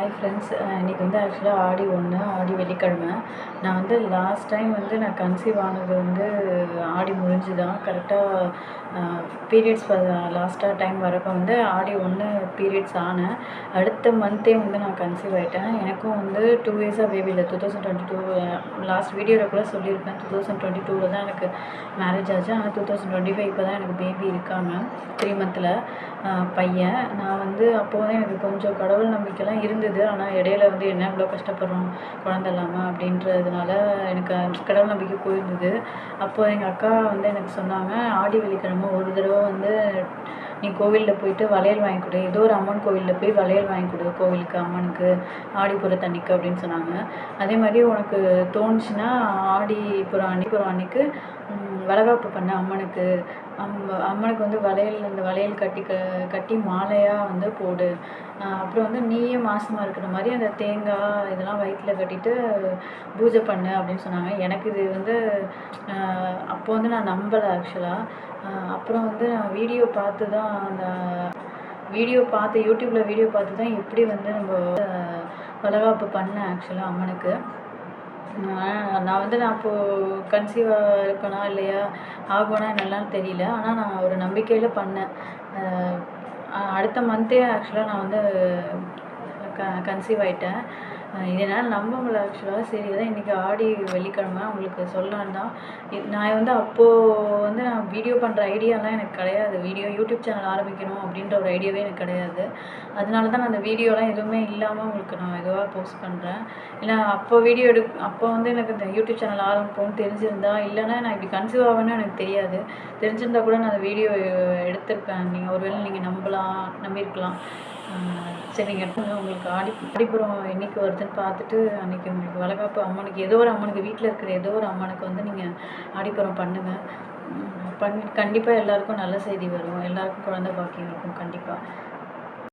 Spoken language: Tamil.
Hi friends. இன்றைக்கி வந்து ஆக்சுவலாக ஆடி 1 ஆடி வெள்ளிக்கிழமை. நான் வந்து லாஸ்ட் டைம் வந்து நான் கன்சீவ் ஆனது வந்து ஆடி முடிஞ்சு தான் கரெக்டாக பீரியட்ஸ் லாஸ்ட்டாக டைம் வரப்போ வந்து ஆடி 1 பீரியட்ஸ் ஆனேன். அடுத்த மந்த்தே வந்து நான் கன்சீவ் ஆகிட்டேன். எனக்கும் வந்து 2 இயர்ஸாக பேபி இல்லை. 2022 லாஸ்ட் வீடியோவில் கூட சொல்லியிருப்பேன். 2022 தான் எனக்கு மேரேஜ் ஆச்சு. ஆனால் 2025 இப்போ தான் எனக்கு பேபி இருக்காங்க. 3 மந்த்தில் பையன். நான் வந்து அப்போது வந்து எனக்கு கொஞ்சம் கடவுள் நம்பிக்கைலாம் இருந்தது. ஆனால் இடையில வந்து என்ன இவ்வளோ கஷ்டப்படுறோம் குழந்தை இல்லாமல் அப்படின்றதுனால எனக்கு கடவுள் நம்பிக்கை போயிருந்தது. அப்போது எங்கள் அக்கா வந்து எனக்கு சொன்னாங்க, ஆடி வெள்ளிக்கிழமை ஒரு தடவை வந்து நீ கோவிலில் போயிட்டு வளையல் வாங்கி கொடு, ஏதோ ஒரு அம்மன் கோவிலில் போய் வளையல் வாங்கி கொடு கோவிலுக்கு அம்மனுக்கு ஆடிப்புறத்தன்னைக்கு அப்படின்னு சொன்னாங்க. அதே மாதிரி உனக்கு தோணுச்சுன்னா ஆடிப்புறம் அன்னைக்கு வளைகாப்பு பண்ண அம்மனுக்கு அம்மனுக்கு வந்து அந்த வளையல் கட்டி மாலையாக வந்து போடு. அப்புறம் வந்து நீயே மாசமாக இருக்கிற மாதிரி அந்த தேங்காய் இதெல்லாம் வயிற்றில் கட்டிட்டு பூஜை பண்ணு அப்படின்னு சொன்னாங்க. எனக்கு இது வந்து அப்போ வந்து நான் நம்பலை ஆக்சுவலாக. அப்புறம் வந்து நான் வீடியோ பார்த்து தான் யூடியூப்பில் வீடியோ பார்த்து தான் எப்படி வந்து நம்ம வளைகாப்பு பண்ணேன் ஆக்சுவலாக அம்மனுக்கு. நான் அப்போது கன்சீவாக இருப்பேனா இல்லையா ஆகுவேனா என்னெல்லாம் தெரியல. ஆனால் நான் ஒரு நம்பிக்கையில் பண்ணேன். அடுத்த மந்த்தே ஆக்சுவலாக நான் வந்து கன்சீவ் ஆகிட்டேன். இதனால் நம்ப முடியல ஆக்சுவலாக. சரி அதான் இன்றைக்கி ஆடி வெள்ளிக்கிழமை உங்களுக்கு சொல்லலான்னு தான். நான் வந்து அப்போது வந்து நான் வீடியோ பண்ணுற ஐடியாலாம் எனக்கு கிடையாது. யூடியூப் சேனல் ஆரம்பிக்கணும் அப்படின்ற ஒரு ஐடியாவே எனக்கு கிடையாது. அதனால தான் நான் அந்த வீடியோலாம் எதுவுமே இல்லாமல் உங்களுக்கு நான் இதுவாக போஸ்ட் பண்ணுறேன். ஏன்னா அப்போ வந்து எனக்கு இந்த யூடியூப் சேனல் ஆரம்பிப்போம்னு தெரிஞ்சிருந்தா, இல்லைன்னா நான் இப்படி கன்சீவ் ஆவேன்னு எனக்கு தெரியாது. தெரிஞ்சிருந்தால் கூட நான் அந்த வீடியோ எடுத்திருப்பேன். நீங்கள் ஒருவேளை நீங்கள் நம்பியிருக்கலாம். சரி, நீங்கள் எடுத்துங்க. உங்களுக்கு ஆடிப்புறம் என்றைக்கு வருதுன்னு பார்த்துட்டு அன்றைக்கி உங்களுக்கு வளைகாப்பு அம்மனுக்கு ஏதோ ஒரு அம்மனுக்கு வீட்டில் இருக்கிற ஏதோ ஒரு அம்மனுக்கு வந்து நீங்கள் ஆடிப்புறம் பண்ணுங்கள். கண்டிப்பாக எல்லாேருக்கும் நல்ல செய்தி வரும். எல்லாேருக்கும் குழந்தை பாக்கியம் இருக்கும் கண்டிப்பாக.